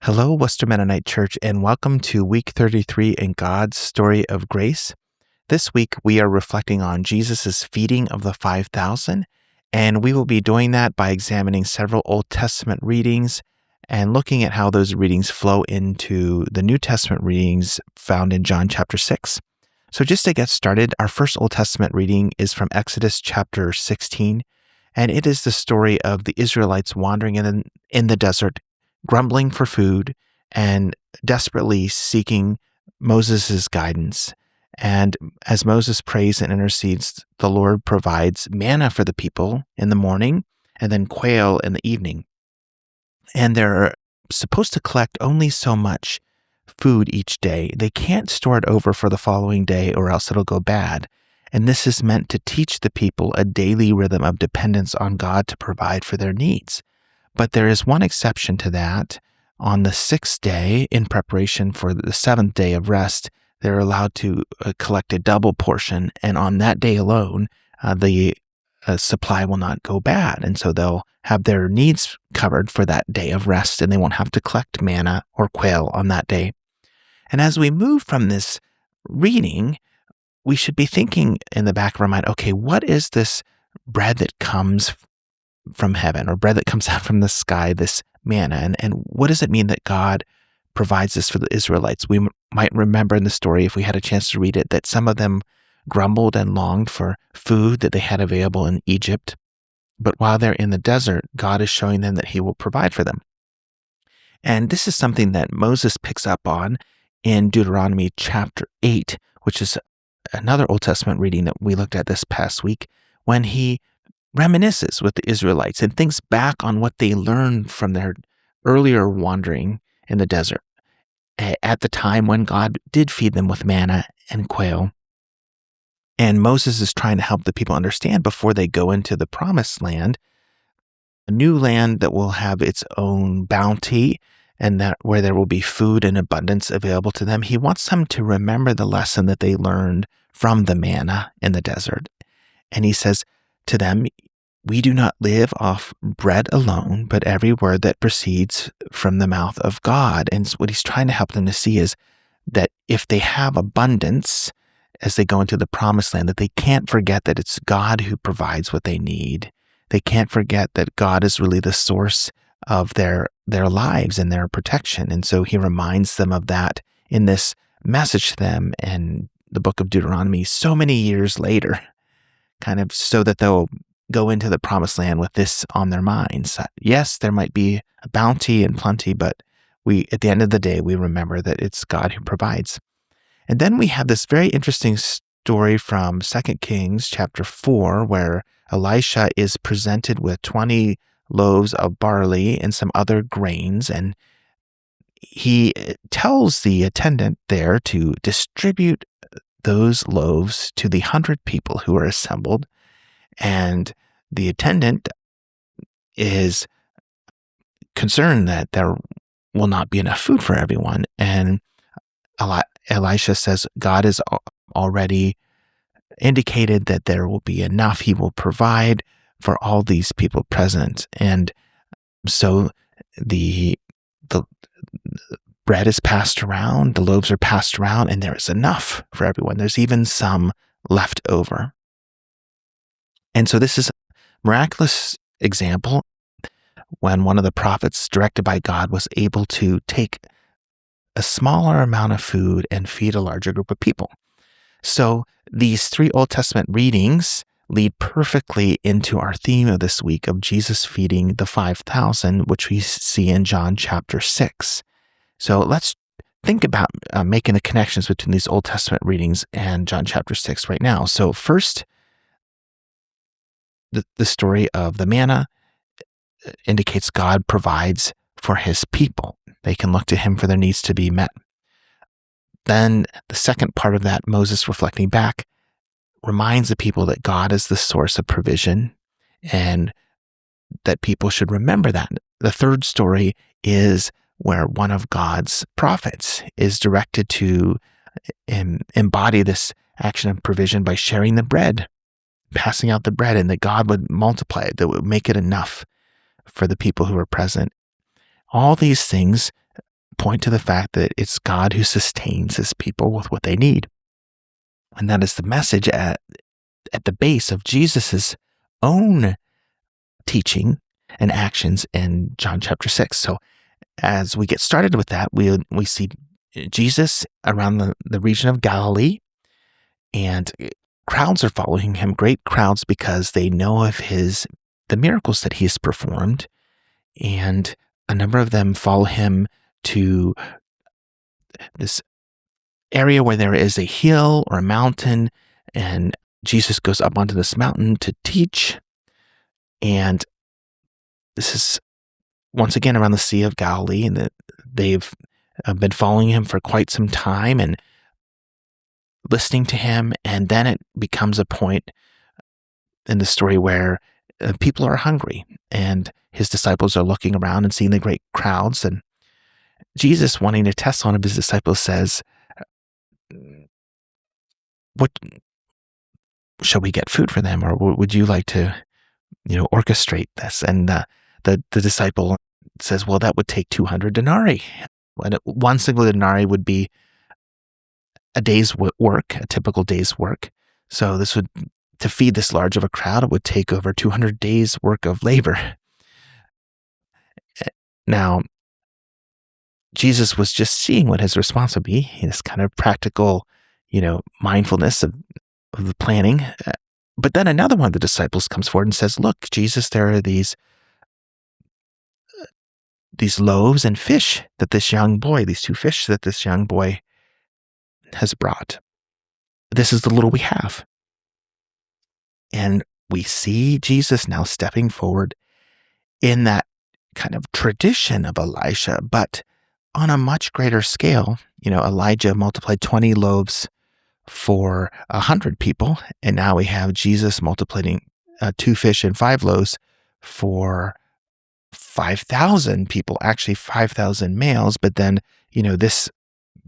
Hello, Wooster Mennonite Church, and welcome to week 33 in God's story of grace. This week, we are reflecting on Jesus' feeding of the 5,000, and we will be doing that by examining several Old Testament readings and looking at how those readings flow into the New Testament readings found in John chapter 6. So just to get started, our first Old Testament reading is from Exodus chapter 16, and it is the story of the Israelites wandering in the desert, grumbling for food and desperately seeking Moses' guidance. And as Moses prays and intercedes, the Lord provides manna for the people in the morning and then quail in the evening. And they're supposed to collect only so much food each day. They can't store it over for the following day or else it'll go bad. And this is meant to teach the people a daily rhythm of dependence on God to provide for their needs. But there is one exception to that. On the sixth day, in preparation for the seventh day of rest, they're allowed to collect a double portion. And on that day alone, the supply will not go bad. And so they'll have their needs covered for that day of rest, and they won't have to collect manna or quail on that day. And as we move from this reading, we should be thinking in the back of our mind, okay, what is this bread that comes from heaven, or bread that comes out from the sky, this manna, and what does it mean that God provides this for the Israelites? We might remember in the story, if we had a chance to read it, that some of them grumbled and longed for food that they had available in Egypt, but while they're in the desert, God is showing them that he will provide for them. And this is something that Moses picks up on in Deuteronomy chapter 8, which is another Old Testament reading that we looked at this past week, when he reminisces with the Israelites and thinks back on what they learned from their earlier wandering in the desert at the time when God did feed them with manna and quail. And Moses is trying to help the people understand before they go into the promised land, a new land that will have its own bounty and that where there will be food in abundance available to them. He wants them to remember the lesson that they learned from the manna in the desert. And he says to them, "We do not live off bread alone, but every word that proceeds from the mouth of God." And what he's trying to help them to see is that if they have abundance as they go into the promised land, that they can't forget that it's God who provides what they need. They can't forget that God is really the source of their lives and their protection. And so he reminds them of that in this message to them in the book of Deuteronomy so many years later, kind of so that they'll go into the promised land with this on their minds. Yes, there might be a bounty and plenty, but at the end of the day, we remember that it's God who provides. And then we have this very interesting story from 2 Kings chapter 4, where Elisha is presented with 20 loaves of barley and some other grains, and he tells the attendant there to distribute those loaves to the 100 people who are assembled. And the attendant is concerned that there will not be enough food for everyone. And Elisha says God has already indicated that there will be enough. He will provide for all these people present. And so the bread is passed around, the loaves are passed around, and there is enough for everyone. There's even some left over. And so this is a miraculous example when one of the prophets directed by God was able to take a smaller amount of food and feed a larger group of people. So these three Old Testament readings lead perfectly into our theme of this week of Jesus feeding the 5,000, which we see in John chapter 6. So let's think about making the connections between these Old Testament readings and John chapter 6 right now. So first, the story of the manna indicates God provides for his people. They can look to him for their needs to be met. Then the second part of that, Moses reflecting back, reminds the people that God is the source of provision and that people should remember that. The third story is where one of God's prophets is directed to embody this action of provision by sharing the bread, passing out the bread, and that God would multiply it, that would make it enough for the people who are present. All these things point to the fact that it's God who sustains his people with what they need. And that is the message at the base of Jesus's own teaching and actions in John chapter 6. So as we get started with that, we see Jesus around the region of Galilee, and crowds are following him, great crowds, because they know of the miracles that he's performed. And a number of them follow him to this area where there is a hill or a mountain, and Jesus goes up onto this mountain to teach. And this is once again around the Sea of Galilee, and they've been following him for quite some time and listening to him. And then it becomes a point in the story where people are hungry, and his disciples are looking around and seeing the great crowds. And Jesus, wanting to test one of his disciples, says, "What shall we get food for them, or would you like to, orchestrate this?" And the disciple says, "Well, that would take 200 denarii. And one single denarii would be a day's work, a typical day's work. So this would, to feed this large of a crowd, it would take over 200 days' work of labor." Now, Jesus was just seeing what his response would be, this kind of practical, mindfulness of the planning. But then another one of the disciples comes forward and says, "Look, Jesus, there are these loaves and fish that this young boy, these 2 fish that this young boy has brought. This is the little we have." And we see Jesus now stepping forward in that kind of tradition of Elisha, but on a much greater scale. Elijah multiplied 20 loaves for 100 people, and now we have Jesus multiplying 2 fish and 5 loaves for 5,000 people, actually 5,000 males. But then, this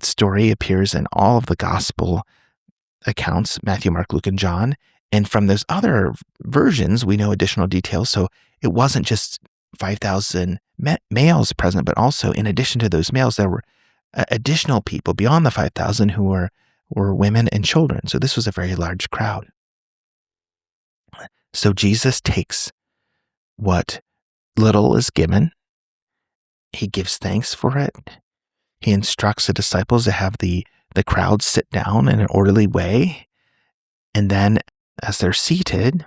story appears in all of the gospel accounts, Matthew, Mark, Luke, and John. And from those other versions, we know additional details. So it wasn't just 5,000 males present, but also in addition to those males, there were additional people beyond the 5,000 who were women and children. So this was a very large crowd. So Jesus takes what little is given. He gives thanks for it. He instructs the disciples to have the crowd sit down in an orderly way. And then as they're seated,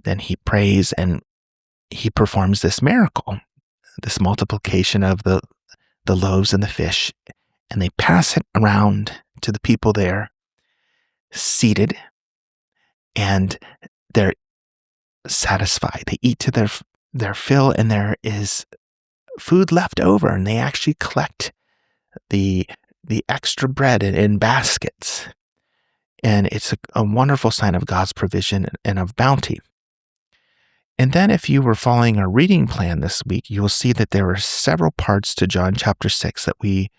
then he prays and he performs this miracle, this multiplication of the loaves and the fish. And they pass it around to the people there seated, and they're satisfied. They eat to their fill, and there is food left over, and they actually collect the extra bread in baskets. And it's a wonderful sign of God's provision and of bounty. And then if you were following our reading plan this week, you will see that there are several parts to John chapter 6 that we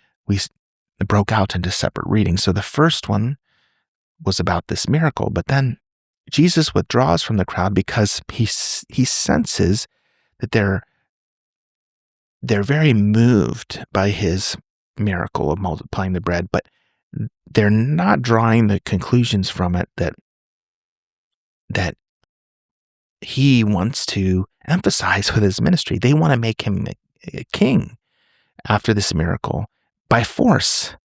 broke out into separate readings. So the first one was about this miracle, but then Jesus withdraws from the crowd because he senses that they're very moved by his miracle of multiplying the bread, but they're not drawing the conclusions from it that he wants to emphasize with his ministry. They want to make him a king after this miracle by force.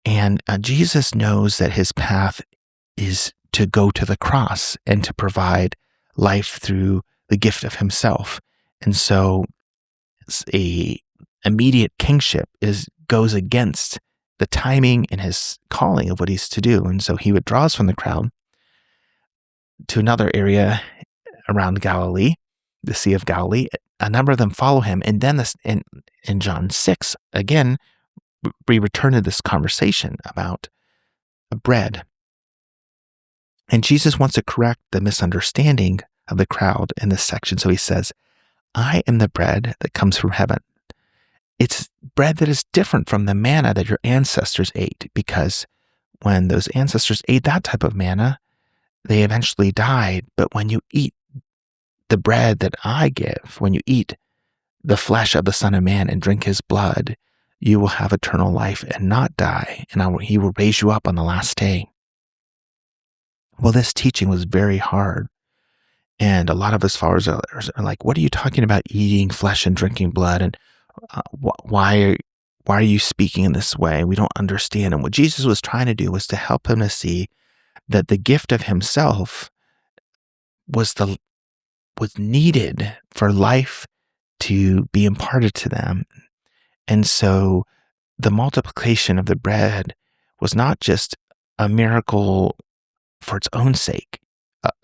And Jesus knows that his path is to go to the cross and to provide life through the gift of himself. And so a immediate kingship goes against the timing and his calling of what he's to do. And so he withdraws from the crowd to another area around Galilee, the Sea of Galilee. A number of them follow him. And then in John 6, again, we return to this conversation about bread. And Jesus wants to correct the misunderstanding of the crowd in this section. So he says, "I am the bread that comes from heaven." It's bread that is different from the manna that your ancestors ate, because when those ancestors ate that type of manna, they eventually died. But when you eat the bread that I give, when you eat the flesh of the Son of Man and drink his blood, you will have eternal life and not die, and he will raise you up on the last day. Well, this teaching was very hard. And a lot of his followers are like, what are you talking about eating flesh and drinking blood? And why are you speaking in this way? We don't understand. And what Jesus was trying to do was to help him to see that the gift of himself was needed for life to be imparted to them. And so the multiplication of the bread was not just a miracle for its own sake,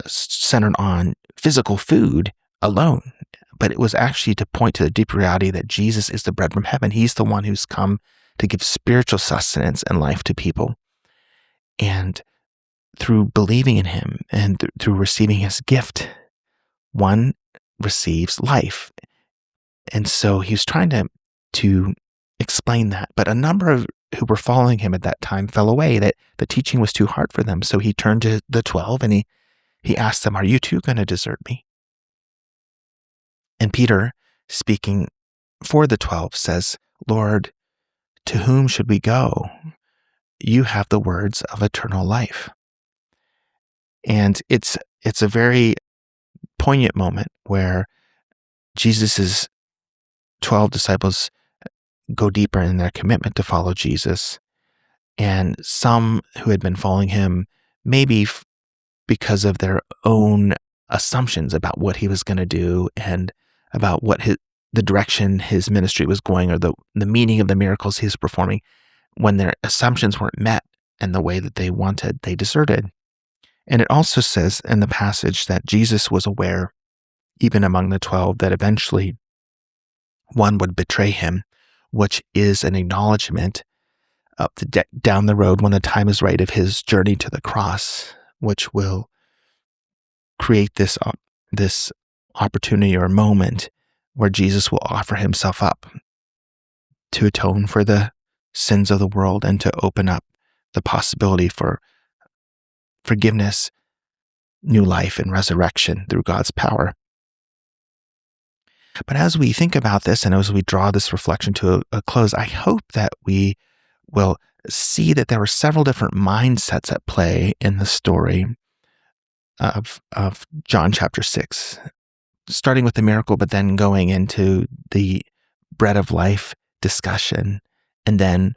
centered on physical food alone, but it was actually to point to the deeper reality that Jesus is the bread from heaven. He's the one who's come to give spiritual sustenance and life to people. And through believing in him and through receiving his gift, one receives life. And so he was trying to explain that, but a number of who were following him at that time fell away, that the teaching was too hard for them. So he turned to the 12 and he asked them, are you too going to desert me? And Peter, speaking for the 12, says, Lord, to whom should we go? You have the words of eternal life. And it's a very poignant moment where Jesus's 12 disciples go deeper in their commitment to follow Jesus. And some who had been following him, maybe because of their own assumptions about what he was going to do and about what the direction his ministry was going, or the meaning of the miracles he was performing, when their assumptions weren't met in the way that they wanted, they deserted. And it also says in the passage that Jesus was aware, even among the 12, that eventually one would betray him, which is an acknowledgement of down the road, when the time is right, of his journey to the cross, which will create this opportunity or moment where Jesus will offer himself up to atone for the sins of the world and to open up the possibility for forgiveness, new life, and resurrection through God's power. But as we think about this and as we draw this reflection to a close, I hope that we will see that there were several different mindsets at play in the story of John chapter 6, starting with the miracle, but then going into the bread of life discussion, and then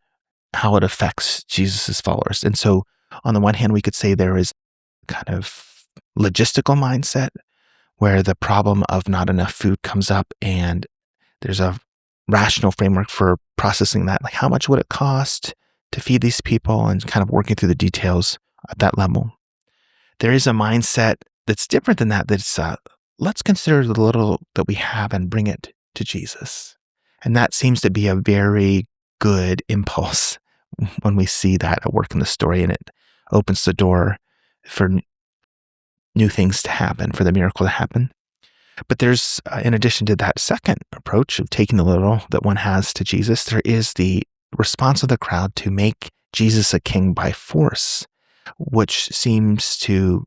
how it affects Jesus's followers. And so on the one hand, we could say there is kind of logistical mindset where the problem of not enough food comes up, and there's a rational framework for processing that. Like, how much would it cost to feed these people, and kind of working through the details at that level. There is a mindset that's different than that. That's let's consider the little that we have and bring it to Jesus. And that seems to be a very good impulse when we see that at work in the story, and it opens the door for new things to happen, for the miracle to happen. But there's, in addition to that second approach of taking the little that one has to Jesus, there is the response of the crowd to make Jesus a king by force, which seems to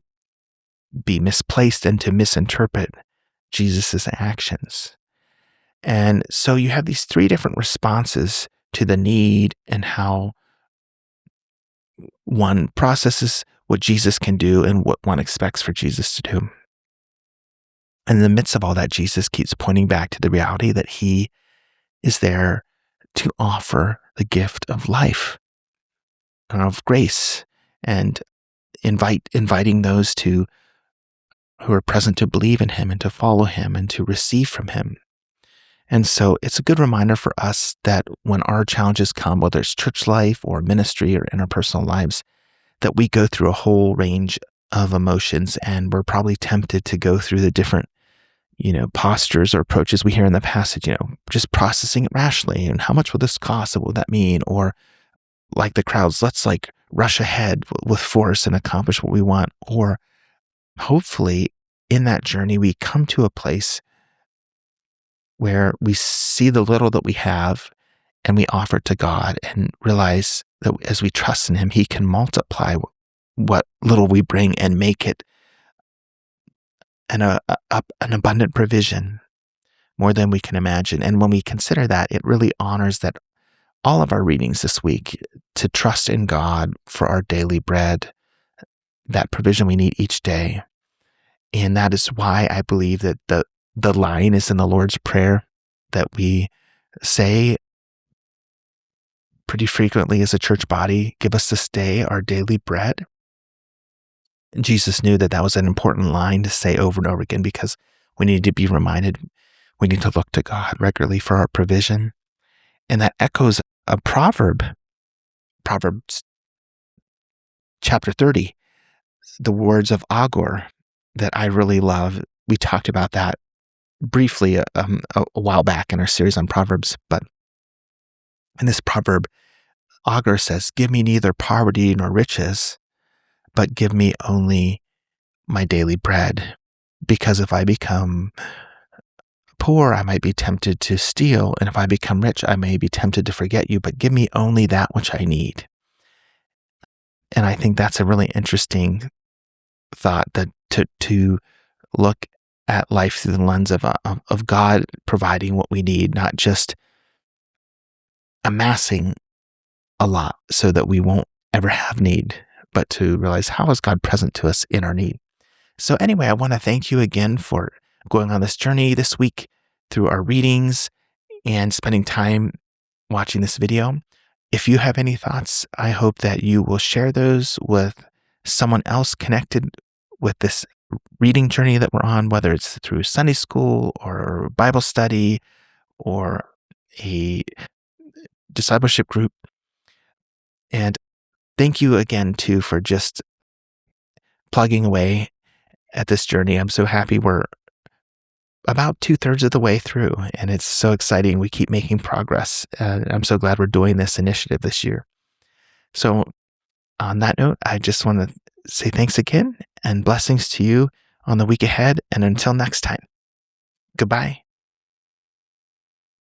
be misplaced and to misinterpret Jesus's actions. And so you have these three different responses to the need and how one processes what Jesus can do and what one expects for Jesus to do. And in the midst of all that, Jesus keeps pointing back to the reality that he is there to offer the gift of life and of grace, and inviting those who are present to believe in him and to follow him and to receive from him. And so it's a good reminder for us that when our challenges come, whether it's church life or ministry or interpersonal lives, that we go through a whole range of emotions, and we're probably tempted to go through the different postures or approaches we hear in the passage, just processing it rationally. And how much will this cost? And what will that mean? Or like the crowds, let's rush ahead with force and accomplish what we want. Or hopefully in that journey, we come to a place where we see the little that we have and we offer it to God and realize that as we trust in him, he can multiply what little we bring and make it an abundant provision more than we can imagine. And when we consider that, it really honors that all of our readings this week to trust in God for our daily bread, that provision we need each day. And that is why I believe that the line is in the Lord's Prayer that we say pretty frequently as a church body, give us this day our daily bread. And Jesus knew that that was an important line to say over and over again because we need to be reminded, we need to look to God regularly for our provision. And that echoes a proverb, Proverbs chapter 30, the words of Agur that I really love. We talked about that briefly a while back in our series on Proverbs, but in this proverb, Agur says, "Give me neither poverty nor riches, but give me only my daily bread. Because if I become poor, I might be tempted to steal, and if I become rich, I may be tempted to forget you, but give me only that which I need." And I think that's a really interesting thought, that to look at life through the lens of God providing what we need, not just amassing a lot so that we won't ever have need, but to realize, how is God present to us in our need? So anyway, I want to thank you again for going on this journey this week through our readings and spending time watching this video. If you have any thoughts, I hope that you will share those with someone else connected with this reading journey that we're on, whether it's through Sunday school or Bible study or a discipleship group. And thank you again, too, for just plugging away at this journey. I'm so happy we're about 2/3 of the way through, and it's so exciting. We keep making progress. I'm so glad we're doing this initiative this year. So on that note, I just want to say thanks again and blessings to you on the week ahead. And until next time, goodbye.